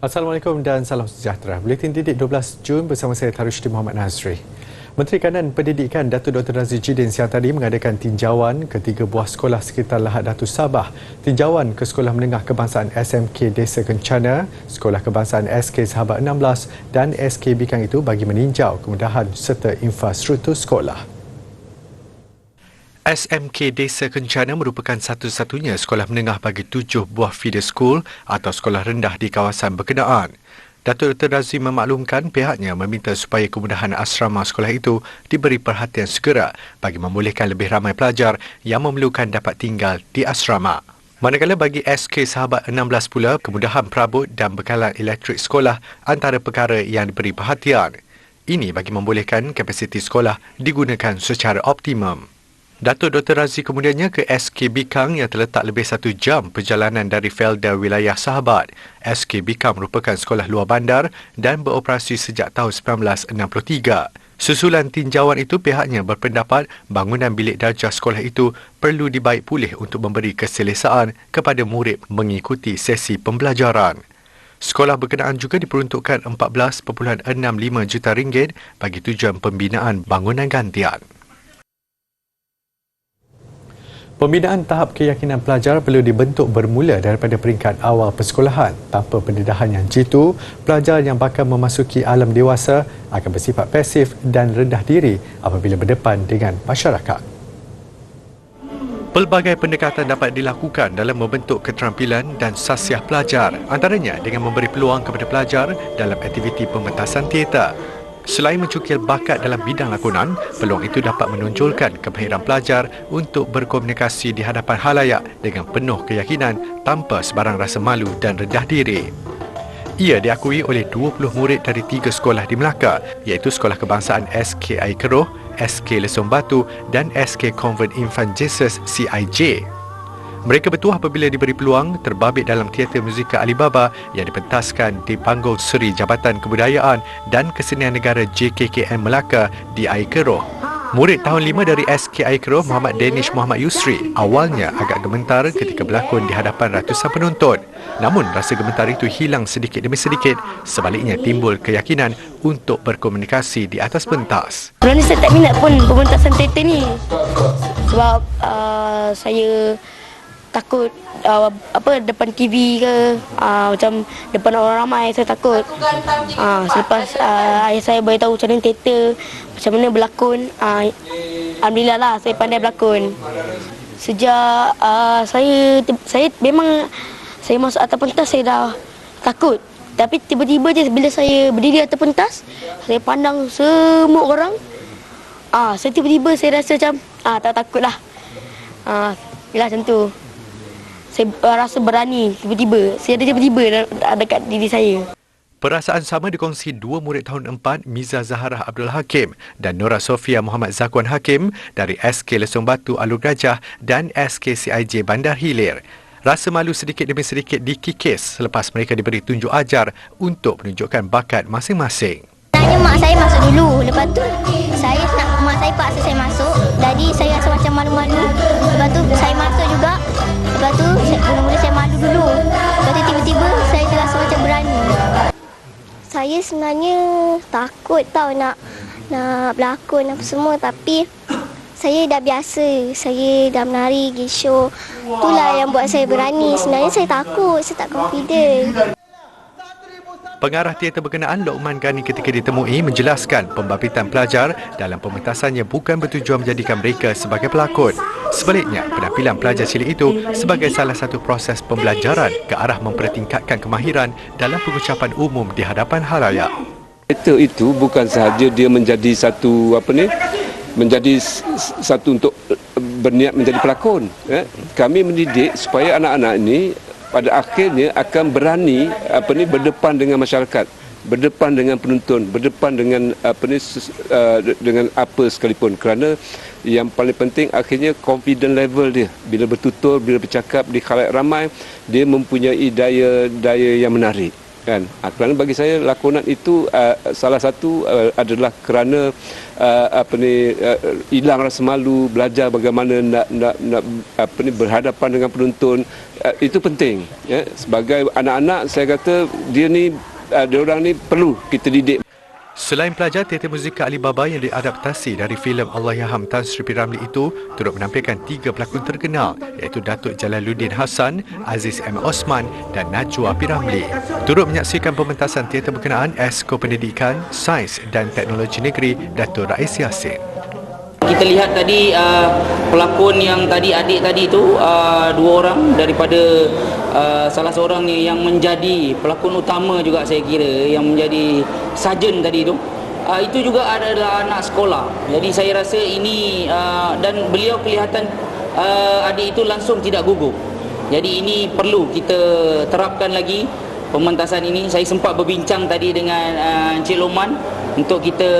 Assalamualaikum dan salam sejahtera. Buletin Didik 12 Jun bersama saya Tarushdi Muhammad Nazri. Menteri Kanan Pendidikan Datuk Dr. Razzie Jidin siang tadi mengadakan tinjauan ke 3 buah sekolah sekitar Lahad Datu Sabah. Tinjauan ke Sekolah Menengah Kebangsaan SMK Desa Kencana, Sekolah Kebangsaan SK Sahabat 16 dan SK Bikang itu bagi meninjau kemudahan serta infrastruktur sekolah. SMK Desa Kencana merupakan satu-satunya sekolah menengah bagi 7 buah feeder school atau sekolah rendah di kawasan berkenaan. Datuk Dr. Razzie memaklumkan pihaknya meminta supaya kemudahan asrama sekolah itu diberi perhatian segera bagi membolehkan lebih ramai pelajar yang memerlukan dapat tinggal di asrama. Manakala bagi SK Sahabat 16 pula, kemudahan perabot dan bekalan elektrik sekolah antara perkara yang diberi perhatian. Ini bagi membolehkan kapasiti sekolah digunakan secara optimum. Datuk Dr. Razzie kemudiannya ke SK Bikang yang terletak lebih 1 jam perjalanan dari Felda wilayah Sahabat. SK Bikang merupakan sekolah luar bandar dan beroperasi sejak tahun 1963. Susulan tinjauan itu, pihaknya berpendapat bangunan bilik darjah sekolah itu perlu dibaik pulih untuk memberi keselesaan kepada murid mengikuti sesi pembelajaran. Sekolah berkenaan juga diperuntukkan RM14.65 juta bagi tujuan pembinaan bangunan gantian. Pembinaan tahap keyakinan pelajar perlu dibentuk bermula daripada peringkat awal persekolahan. Tanpa pendedahan yang jitu, pelajar yang bakal memasuki alam dewasa akan bersifat pasif dan rendah diri apabila berdepan dengan masyarakat. Pelbagai pendekatan dapat dilakukan dalam membentuk keterampilan dan sasiah pelajar, antaranya dengan memberi peluang kepada pelajar dalam aktiviti pementasan teater. Selain mencukil bakat dalam bidang lakonan, peluang itu dapat menonjolkan kemahiran pelajar untuk berkomunikasi di hadapan khalayak dengan penuh keyakinan tanpa sebarang rasa malu dan rendah diri. Ia diakui oleh 20 murid dari 3 sekolah di Melaka, iaitu Sekolah Kebangsaan SK Air Keroh, SK Lesong Batu dan SK Convent Infant Jesus CIJ. Mereka bertuah apabila diberi peluang terbabit dalam teater muzikal Alibaba yang dipentaskan di panggung Seri Jabatan Kebudayaan dan Kesenian Negara JKKM Melaka di Air Keroh. Murid tahun 5 dari SK Air Keroh, Muhammad Danish Muhammad Yusri, awalnya agak gemetar ketika berlakon di hadapan ratusan penonton. Namun rasa gemetar itu hilang sedikit demi sedikit, sebaliknya timbul keyakinan untuk berkomunikasi di atas pentas. Sebenarnya saya tak minat pun pementasan teater ni sebab saya takut depan TV ke, macam depan orang ramai saya takut. Selepas ayah saya beritahu macam mana teater, macam mana berlakon, alhamdulillah lah saya pandai berlakon. Sejak saya memang saya masuk atas pentas saya dah takut. Tapi tiba-tiba je bila saya berdiri atas pentas, saya pandang semua orang. Saya tiba-tiba saya rasa macam tak takut lah. Yalah macam tu. Saya rasa berani tiba-tiba. Saya ada tiba-tiba dekat diri saya. Perasaan sama dikongsi 2 murid tahun 4, Miza Zaharah Abdul Hakim dan Nora Sofia Muhammad Zakwan Hakim dari SK Lesong Batu Alur Gajah dan SK CIJ Bandar Hilir. Rasa malu sedikit demi sedikit dikikis selepas mereka diberi tunjuk ajar untuk menunjukkan bakat masing-masing. Sebenarnya mak saya masuk dulu. Lepas tu mak saya paksa saya masuk. Jadi saya rasa macam malu-malu. Lepas tu saya masuk juga. Lepas tu mula-mula saya malu dulu. Lepas tu tiba-tiba saya terasa macam berani. Saya sebenarnya takut tau nak berlakon apa semua, tapi saya dah biasa. Saya dah menari, pergi show. Itulah yang buat saya berani. Sebenarnya saya takut, saya tak confident. Pengarah teater berkenaan Lokman Ghani ketika ditemui menjelaskan pembabitian pelajar dalam pementasannya bukan bertujuan menjadikan mereka sebagai pelakon. Sebaliknya, penampilan pelajar cilik itu sebagai salah satu proses pembelajaran ke arah mempertingkatkan kemahiran dalam pengucapan umum di hadapan khalayak. Teater itu bukan sahaja dia menjadi satu menjadi satu untuk berniat menjadi pelakon. Kami mendidik supaya anak-anak ini pada akhirnya akan berani berdepan dengan masyarakat, berdepan dengan penonton, berdepan dengan dengan apa sekalipun, kerana yang paling penting akhirnya confident level dia bila bertutur, bila bercakap di khalayak ramai, dia mempunyai daya yang menarik. kan. Kerana bagi saya lakonan itu salah satu adalah kerana hilang rasa malu, belajar bagaimana nak berhadapan dengan penonton. Itu penting ya. Sebagai anak-anak saya kata dia orang ni perlu kita didik. Selain pelajar, teater muzikal Alibaba yang diadaptasi dari filem Allahyarham Tan Sri P. Ramlee itu turut menampilkan 3 pelakon terkenal iaitu Datuk Jalaluddin Hassan, Aziz M. Osman dan Najwa P. Ramlee. Turut menyaksikan pementasan teater berkenaan Esko Pendidikan, Sains dan Teknologi Negeri Datuk Rais Yassin. Kita lihat tadi pelakon yang tadi adik tadi tu 2 orang daripada salah seorang yang menjadi pelakon utama juga saya kira yang menjadi sarjan tadi tu. Itu juga adalah anak sekolah. Jadi saya rasa ini dan beliau kelihatan adik itu langsung tidak gugup. Jadi ini perlu kita terapkan lagi pementasan ini. Saya sempat berbincang tadi dengan Encik Loman untuk kita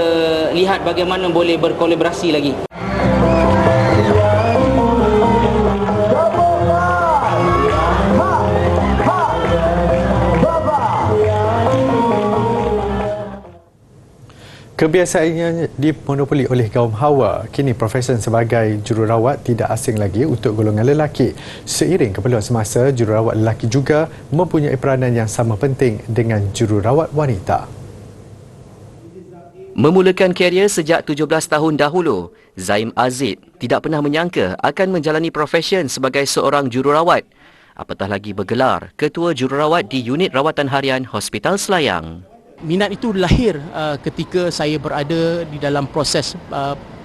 lihat bagaimana boleh berkolaborasi lagi. Kebiasaannya dimonopoli oleh kaum hawa, kini profesi sebagai jururawat tidak asing lagi untuk golongan lelaki. Seiring keperluan semasa, jururawat lelaki juga mempunyai peranan yang sama penting dengan jururawat wanita. Memulakan karier sejak 17 tahun dahulu, Zaim Aziz tidak pernah menyangka akan menjalani profesi sebagai seorang jururawat. Apatah lagi bergelar Ketua Jururawat di Unit Rawatan Harian Hospital Selayang. Minat itu lahir ketika saya berada di dalam proses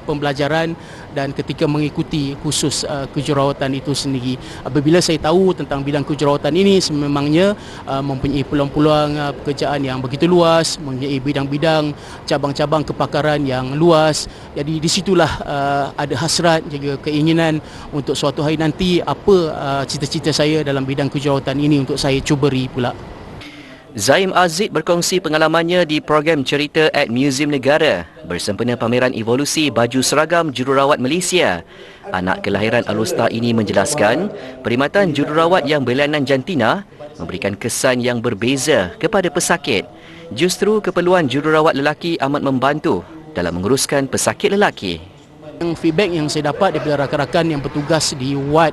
pembelajaran dan ketika mengikuti kursus kejururawatan itu sendiri. Apabila saya tahu tentang bidang kejururawatan ini sememangnya mempunyai peluang-peluang pekerjaan yang begitu luas, mempunyai bidang-bidang cabang-cabang kepakaran yang luas. Jadi di situlah ada hasrat juga keinginan untuk suatu hari nanti apa cita-cita saya dalam bidang kejururawatan ini untuk saya cuburi pula. Zaim Aziz berkongsi pengalamannya di program cerita at Museum Negara bersempena pameran evolusi baju seragam jururawat Malaysia. Anak kelahiran Alustar ini menjelaskan, perkhidmatan jururawat yang berlainan jantina memberikan kesan yang berbeza kepada pesakit. Justru keperluan jururawat lelaki amat membantu dalam menguruskan pesakit lelaki. Feedback yang saya dapat daripada rakan-rakan yang bertugas di ward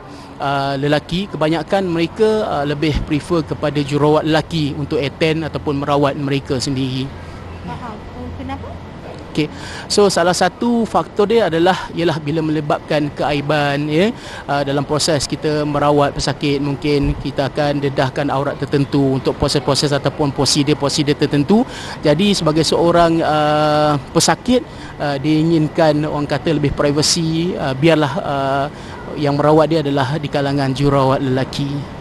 lelaki, kebanyakan mereka lebih prefer kepada jururawat lelaki untuk attend ataupun merawat mereka sendiri. Faham. Kenapa? Okay. So salah satu faktor dia ialah bila melibatkan keaiban ya, dalam proses kita merawat pesakit, mungkin kita akan dedahkan aurat tertentu untuk proses-proses ataupun prosedur-prosedur tertentu. Jadi sebagai seorang pesakit diinginkan orang kata lebih privasi, biarlah yang merawat dia adalah di kalangan jururawat lelaki.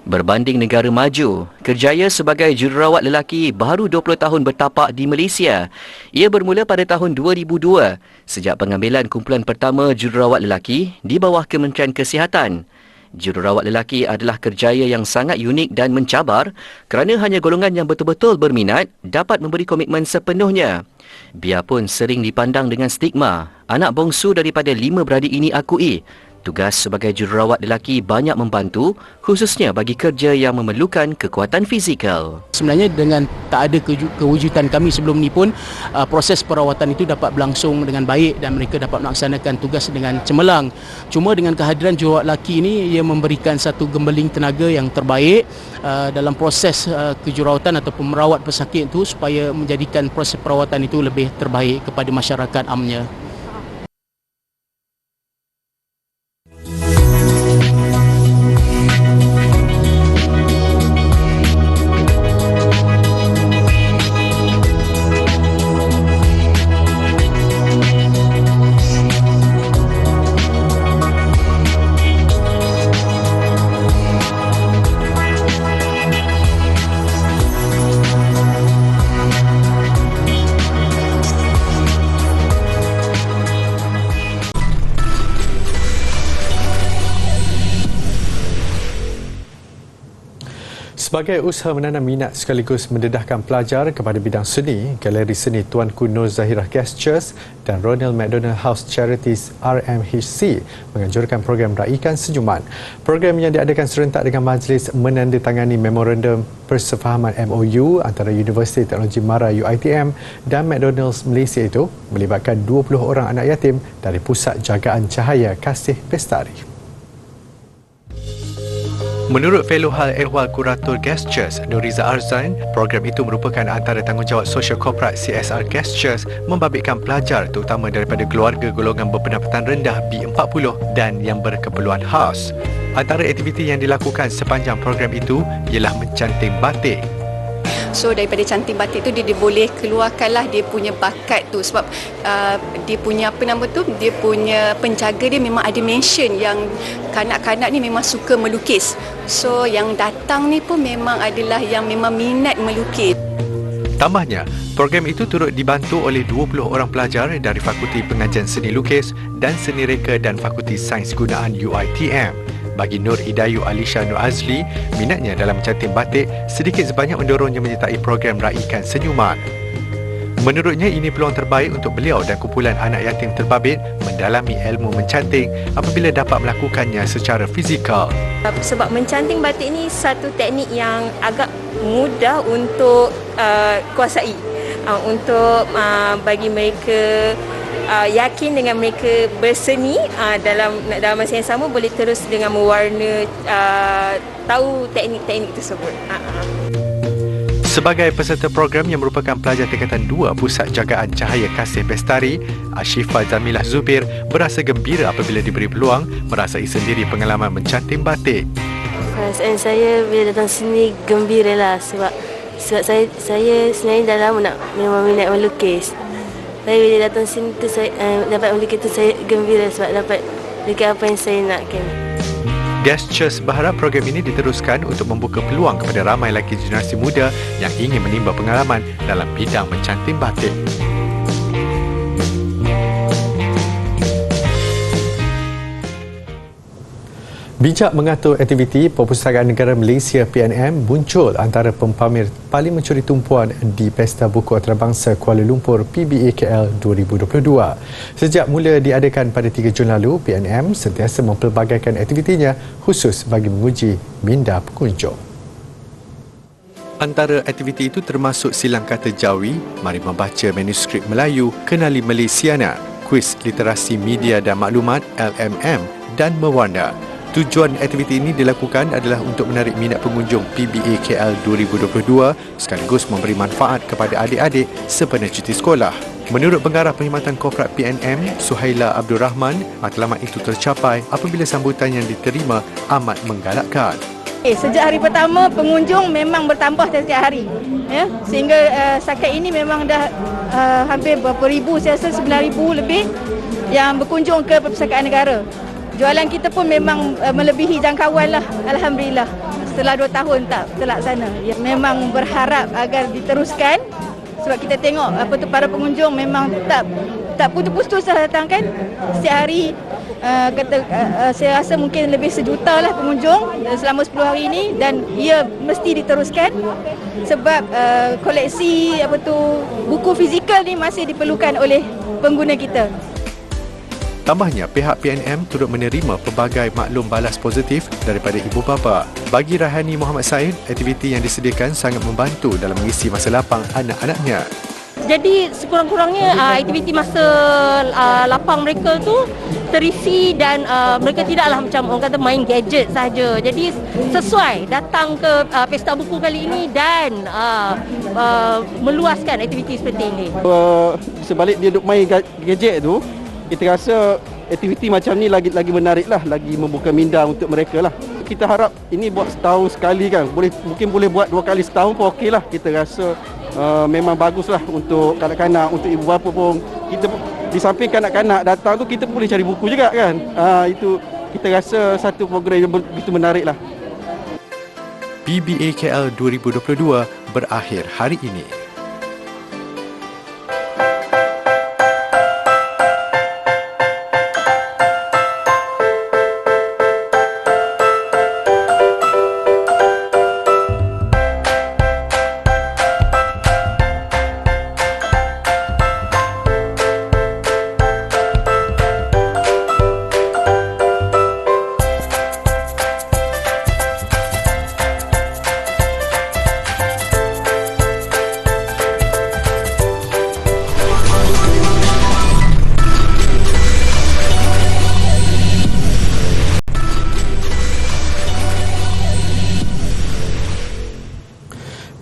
Berbanding negara maju, kerjaya sebagai jururawat lelaki baru 20 tahun bertapak di Malaysia. Ia bermula pada tahun 2002 sejak pengambilan kumpulan pertama jururawat lelaki di bawah Kementerian Kesihatan. Jururawat lelaki adalah kerjaya yang sangat unik dan mencabar kerana hanya golongan yang betul-betul berminat dapat memberi komitmen sepenuhnya. Biarpun sering dipandang dengan stigma, anak bongsu daripada 5 beradik ini akui tugas sebagai jururawat lelaki banyak membantu, khususnya bagi kerja yang memerlukan kekuatan fizikal. Sebenarnya dengan tak ada kewujudan kami sebelum ni pun, proses perawatan itu dapat berlangsung dengan baik dan mereka dapat melaksanakan tugas dengan cemerlang. Cuma dengan kehadiran jururawat lelaki ini, ia memberikan satu gembeling tenaga yang terbaik dalam proses kejururawatan ataupun merawat pesakit itu supaya menjadikan proses perawatan itu lebih terbaik kepada masyarakat amnya. Sebagai usaha menanam minat sekaligus mendedahkan pelajar kepada bidang seni, Galeri Seni Tuanku Nur Zahirah Gestures dan Ronald McDonald House Charities RMHC menganjurkan program Raikan Senyuman. Program yang diadakan serentak dengan majlis menandatangani memorandum persefahaman MOU antara Universiti Teknologi Mara UiTM dan McDonald's Malaysia itu melibatkan 20 orang anak yatim dari Pusat Jagaan Cahaya Kasih Bestari. Menurut Fellow Hal Ehwal Kurator Gestures, Nuriza Arzan, program itu merupakan antara tanggungjawab sosial korporat CSR Gestures membabitkan pelajar terutama daripada keluarga golongan berpendapatan rendah B40 dan yang berkeperluan khas. Antara aktiviti yang dilakukan sepanjang program itu ialah mencanting batik. So daripada canting batik tu dia boleh keluarkanlah dia punya bakat tu sebab dia punya dia punya penjaga dia memang ada mention yang kanak-kanak ni memang suka melukis. So yang datang ni pun memang adalah yang memang minat melukis. Tambahnya, program itu turut dibantu oleh 20 orang pelajar dari Fakulti Pengajian Seni Lukis dan Seni Reka dan Fakulti Sains Gunaan UiTM. Bagi Nur Idayu Alisha Nur Azli, minatnya dalam mencanting batik sedikit sebanyak mendorongnya menyertai program Raikan Senyuman. Menurutnya, ini peluang terbaik untuk beliau dan kumpulan anak yatim terbabit mendalami ilmu mencanting apabila dapat melakukannya secara fizikal. Sebab mencanting batik ni satu teknik yang agak mudah untuk kuasai. Untuk bagi mereka yakin dengan mereka berseni dalam masa yang sama boleh terus dengan mewarna tahu teknik-teknik tersebut. Sebagai peserta program yang merupakan pelajar tingkatan 2 Pusat Jagaan Cahaya Kasih Bestari, Ashifah Zamilah Zubir berasa gembira apabila diberi peluang merasai sendiri pengalaman mencanting batik. Perasaan saya bila datang sini gembira lah sebab saya sebenarnya dah lama memang minat melukis. Saya bila datang sini tu saya dapat melukis tu saya gembira sebab dapat lukis apa yang saya nakkan. Gestures berharap program ini diteruskan untuk membuka peluang kepada ramai lagi generasi muda yang ingin menimba pengalaman dalam bidang mencanting batik. Bijak mengatur aktiviti Perpustakaan Negara Malaysia PNM muncul antara pempamer paling mencuri tumpuan di Pesta Buku Antarabangsa Kuala Lumpur PBAKL 2022. Sejak mula diadakan pada 3 Jun lalu, PNM sentiasa mempelbagaikan aktivitinya khusus bagi menguji minda pengunjung. Antara aktiviti itu termasuk silang kata Jawi, mari membaca manuskrip Melayu, kenali Malaysiana, kuis literasi media dan maklumat LMM dan mewarna. Tujuan aktiviti ini dilakukan adalah untuk menarik minat pengunjung PBAKL 2022 sekaligus memberi manfaat kepada adik-adik sempena cuti sekolah. Menurut Pengarah Perkhidmatan Korporat PNM, Suhaila Abdul Rahman, matlamat itu tercapai apabila sambutan yang diterima amat menggalakkan. Sejak hari pertama, pengunjung memang bertambah setiap hari. Ya, sehingga setakat ini memang dah hampir berapa ribu, saya rasa 9,000 lebih yang berkunjung ke Perpustakaan Negara. Jualan kita pun memang melebihi jangkauan lah, Alhamdulillah. Setelah 2 tahun tak terlaksana. Ya, memang berharap agar diteruskan sebab kita tengok para pengunjung memang tak putus-putus lah datang kan. Setiap hari saya rasa mungkin lebih 1 juta lah pengunjung selama 10 hari ini dan ia mesti diteruskan sebab koleksi buku fizikal ni masih diperlukan oleh pengguna kita. Tambahnya, pihak PNM turut menerima pelbagai maklum balas positif daripada ibu bapa. Bagi Rahani Muhammad Said, aktiviti yang disediakan sangat membantu dalam mengisi masa lapang anak-anaknya. Jadi sekurang-kurangnya aktiviti masa lapang mereka tu terisi dan mereka tidaklah macam orang kata main gadget saja. Jadi sesuai datang ke Pesta Buku kali ini dan meluaskan aktiviti seperti ini. Sebalik dia duk main gadget tu, kita rasa aktiviti macam ni lagi menarik lah, lagi membuka minda untuk mereka lah. Kita harap ini buat setahun sekali kan, mungkin boleh buat 2 kali setahun pun okey lah. Kita rasa memang bagus lah untuk kanak-kanak, untuk ibu bapa pun. Kita di samping kanak-kanak datang tu, kita pun boleh cari buku juga kan. Itu kita rasa satu program yang begitu menarik lah. PBAKL 2022 berakhir hari ini.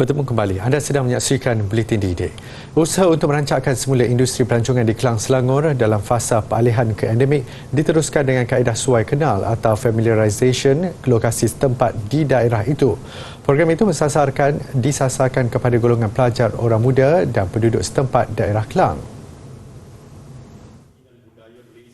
Bertemu kembali. Anda sedang menyaksikan Buletin D-Day. Usaha untuk merancangkan semula industri pelancongan di Kelang Selangor dalam fasa peralihan ke endemik diteruskan dengan kaedah suai kenal atau familiarisation lokasi setempat di daerah itu. Program itu disasarkan kepada golongan pelajar orang muda dan penduduk setempat daerah Kelang.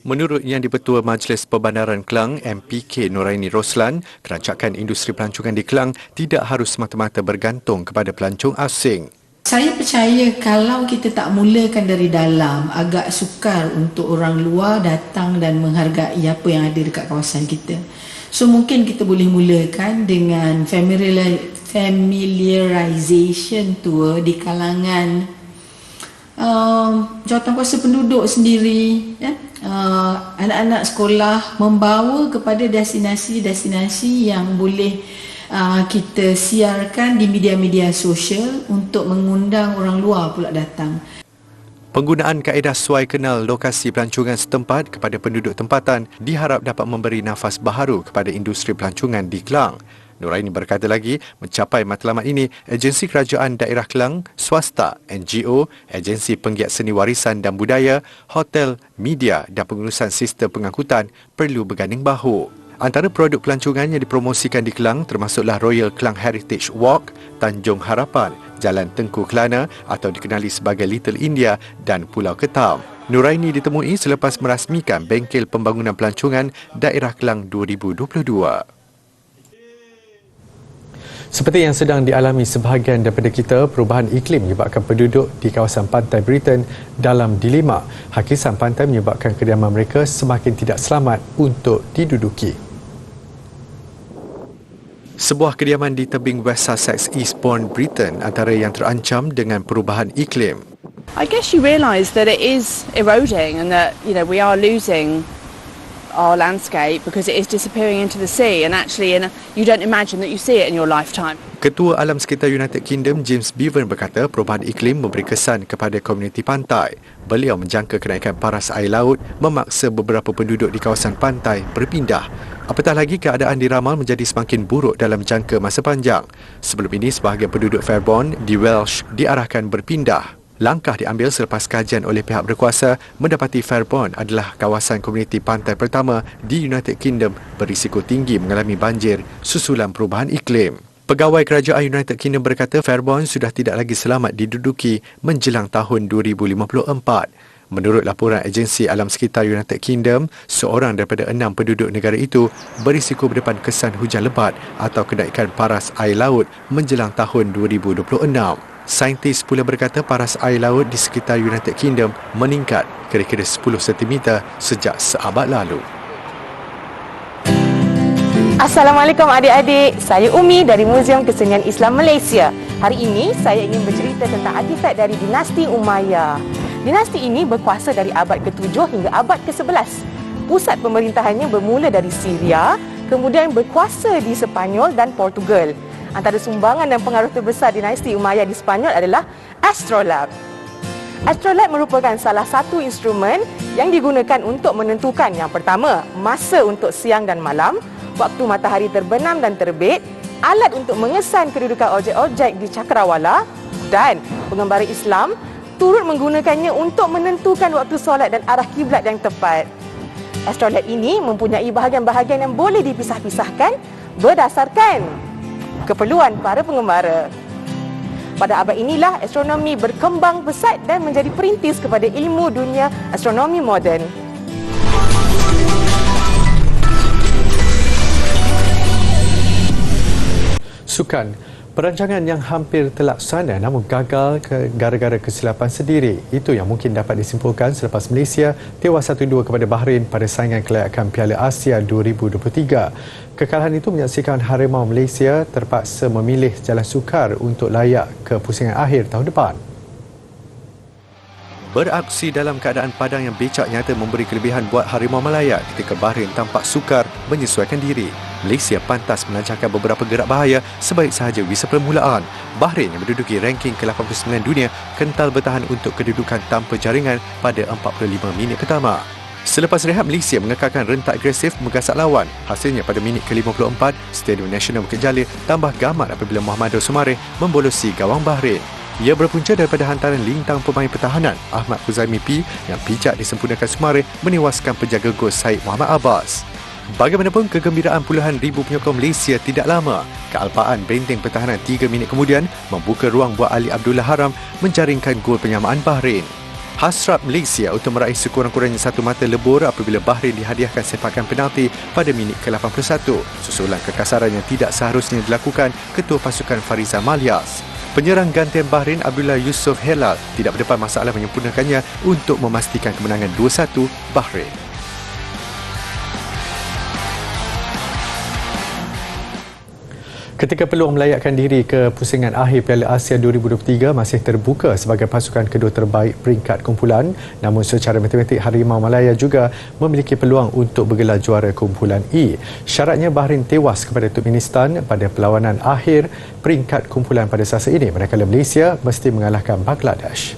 Menurut Yang di-Pertua Majlis Perbandaran Kelang, MPK Noraini Roslan, kerancakan industri pelancongan di Kelang tidak harus semata-mata bergantung kepada pelancong asing. Saya percaya kalau kita tak mulakan dari dalam, agak sukar untuk orang luar datang dan menghargai apa yang ada dekat kawasan kita. So mungkin kita boleh mulakan dengan familiarisation tour di kalangan jawatankuasa penduduk sendiri, ya? Anak-anak sekolah membawa kepada destinasi-destinasi yang boleh kita siarkan di media-media sosial untuk mengundang orang luar pula datang. Penggunaan kaedah suai kenal lokasi pelancongan setempat kepada penduduk tempatan diharap dapat memberi nafas baharu kepada industri pelancongan di Kelang. Noraini berkata lagi, mencapai matlamat ini, agensi kerajaan daerah Kelang, swasta, NGO, agensi penggiat seni warisan dan budaya, hotel, media dan pengurusan sistem pengangkutan perlu berganding bahu. Antara produk pelancongan yang dipromosikan di Kelang termasuklah Royal Kelang Heritage Walk, Tanjung Harapan, Jalan Tengku Kelana atau dikenali sebagai Little India dan Pulau Ketam. Noraini ditemui selepas merasmikan Bengkel Pembangunan Pelancongan Daerah Kelang 2022. Seperti yang sedang dialami sebahagian daripada kita, perubahan iklim menyebabkan penduduk di kawasan pantai Britain dalam dilema. Hakisan pantai menyebabkan kediaman mereka semakin tidak selamat untuk diduduki. Sebuah kediaman di tebing West Sussex, Eastbourne, Britain antara yang terancam dengan perubahan iklim. I guess you realise that it is eroding and that, we are losing our landscape because it is disappearing into the sea, and actually you don't imagine that you see it in your lifetime. Ketua Alam Sekitar United Kingdom James Bevan berkata perubahan iklim memberi kesan kepada komuniti pantai. Beliau menjangka kenaikan paras air laut memaksa beberapa penduduk di kawasan pantai berpindah. Apatah lagi keadaan diramal menjadi semakin buruk dalam jangka masa panjang. Sebelum ini sebahagian penduduk Fairborn di Welsh diarahkan berpindah. Langkah diambil selepas kajian oleh pihak berkuasa mendapati Fairborn adalah kawasan komuniti pantai pertama di United Kingdom berisiko tinggi mengalami banjir susulan perubahan iklim. Pegawai Kerajaan United Kingdom berkata Fairborn sudah tidak lagi selamat diduduki menjelang tahun 2054. Menurut laporan agensi Alam Sekitar United Kingdom, seorang daripada 6 penduduk negara itu berisiko berdepan kesan hujan lebat atau kenaikan paras air laut menjelang tahun 2026. Saintis pula berkata paras air laut di sekitar United Kingdom meningkat kira-kira 10 cm sejak seabad lalu. Assalamualaikum adik-adik, saya Umi dari Muzium Kesenian Islam Malaysia. Hari ini saya ingin bercerita tentang artifak dari dinasti Umayyah. Dinasti ini berkuasa dari abad ke-7 hingga abad ke-11. Pusat pemerintahannya bermula dari Syria, kemudian berkuasa di Sepanyol dan Portugal. Antara sumbangan dan pengaruh terbesar dinasti Umayyah di Sepanyol adalah astrolabe. Astrolabe merupakan salah satu instrumen yang digunakan untuk menentukan yang pertama, masa untuk siang dan malam, waktu matahari terbenam dan terbit, alat untuk mengesan kedudukan objek-objek di cakrawala, dan pengembara Islam turut menggunakannya untuk menentukan waktu solat dan arah kiblat yang tepat. Astrolabe ini mempunyai bahagian-bahagian yang boleh dipisah-pisahkan berdasarkan keperluan para pengembara. Pada abad inilah astronomi berkembang pesat dan menjadi perintis kepada ilmu dunia astronomi moden. Sukan. Perancangan yang hampir terlaksana namun gagal gara-gara kesilapan sendiri. Itu yang mungkin dapat disimpulkan selepas Malaysia tewas 1-2 kepada Bahrain pada saingan kelayakan Piala Asia 2023. Kekalahan itu menyaksikan Harimau Malaysia terpaksa memilih jalan sukar untuk layak ke pusingan akhir tahun depan. Beraksi dalam keadaan padang yang becak nyata memberi kelebihan buat Harimau Malaya ketika Bahrain tampak sukar menyesuaikan diri. Malaysia pantas melancarkan beberapa gerak bahaya sebaik sahaja wisa permulaan. Bahrain yang menduduki ranking ke-89 dunia kental bertahan untuk kedudukan tanpa jaringan pada 45 minit pertama. Selepas rehat, Malaysia mengekalkan rentak agresif menggasak lawan. Hasilnya pada minit ke-54, Stadium Nasional Bukit Jalil tambah gamat apabila Muhammad Sumareh membolosi gawang Bahrain. Ia berpunca daripada hantaran lintang pemain pertahanan Ahmad Huzaimi P yang bijak disempurnakan Sumareh menewaskan penjaga gol Syed Muhammad Abbas. Bagaimanapun, kegembiraan puluhan ribu penyokong Malaysia tidak lama. Kealpaan benteng pertahanan 3 minit kemudian membuka ruang buat Ali Abdullah Haram menjaringkan gol penyamaan Bahrain. Hasrat Malaysia untuk meraih sekurang-kurangnya satu mata lebur apabila Bahrain dihadiahkan sepakan penalti pada minit ke-81, susulan kekasaran yang tidak seharusnya dilakukan ketua pasukan Farizal Malyas. Penyerang gantian Bahrain Abdullah Yusof Helal tidak berdepan masalah menyempurnakannya untuk memastikan kemenangan 2-1 Bahrain. Ketika peluang melayakkan diri ke pusingan akhir Piala Asia 2023 masih terbuka sebagai pasukan kedua terbaik peringkat kumpulan, namun secara matematik Harimau Malaya juga memiliki peluang untuk bergelar juara kumpulan E. Syaratnya Bahrain tewas kepada Turkmenistan pada perlawanan akhir peringkat kumpulan pada Selasa ini, manakala Malaysia mesti mengalahkan Bangladesh.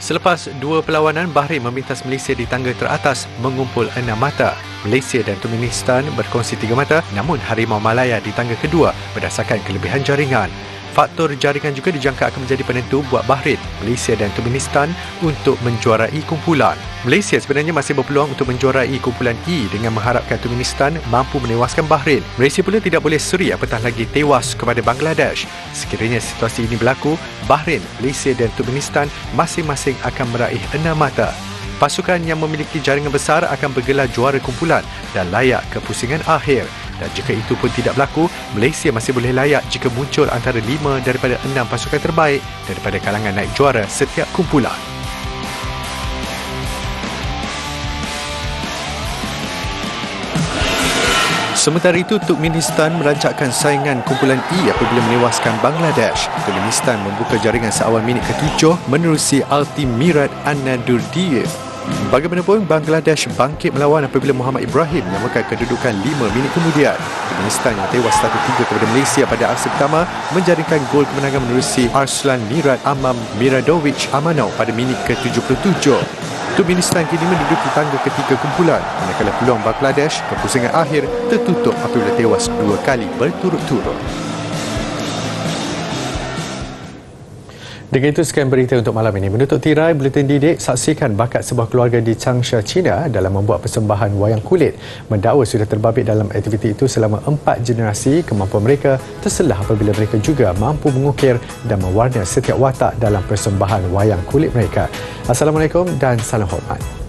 Selepas dua perlawanan, Bahrain memintas Malaysia di tangga teratas mengumpul 6 mata. Malaysia dan Turkmenistan berkongsi 3 mata, namun Harimau Malaya di tangga kedua berdasarkan kelebihan jaringan. Faktor jaringan juga dijangka akan menjadi penentu buat Bahrain, Malaysia dan Turkmenistan untuk menjuarai kumpulan. Malaysia sebenarnya masih berpeluang untuk menjuarai kumpulan E dengan mengharapkan Turkmenistan mampu menewaskan Bahrain. Malaysia pula tidak boleh suri apatah lagi tewas kepada Bangladesh. Sekiranya situasi ini berlaku, Bahrain, Malaysia dan Turkmenistan masing-masing akan meraih 6 mata. Pasukan yang memiliki jaringan besar akan bergelar juara kumpulan dan layak ke pusingan akhir. Dan jika itu pun tidak berlaku, Malaysia masih boleh layak jika muncul antara 5 daripada 6 pasukan terbaik daripada kalangan naik juara setiap kumpulan. Sementara itu, Turkmenistan merancakkan saingan kumpulan E apabila menewaskan Bangladesh. Turkmenistan membuka jaringan seawal minit ke-7 menerusi Altimirat Anadurdiev. Bagaimanapun, Bangladesh bangkit melawan apabila Muhammad Ibrahim menyamakan kedudukan 5 minit kemudian. Turkmenistan yang tewas 1-3 kepada Malaysia pada aksi pertama menjaringkan gol kemenangan menerusi Arslan Mirat Amam Miradovic Amanau pada minit ke-77. Turkmenistan kini menduduki tangga ketiga kumpulan, manakala peluang Bangladesh ke pusingan akhir tertutup apabila tewas 2 kali berturut-turut. Dengan itu, sekian berita untuk malam ini. Menutup tirai Buletin Didik, saksikan bakat sebuah keluarga di Changsha, China dalam membuat persembahan wayang kulit. Mendakwa sudah terbabit dalam aktiviti itu selama 4 generasi. Kemampuan mereka terselah apabila mereka juga mampu mengukir dan mewarna setiap watak dalam persembahan wayang kulit mereka. Assalamualaikum dan salam hormat.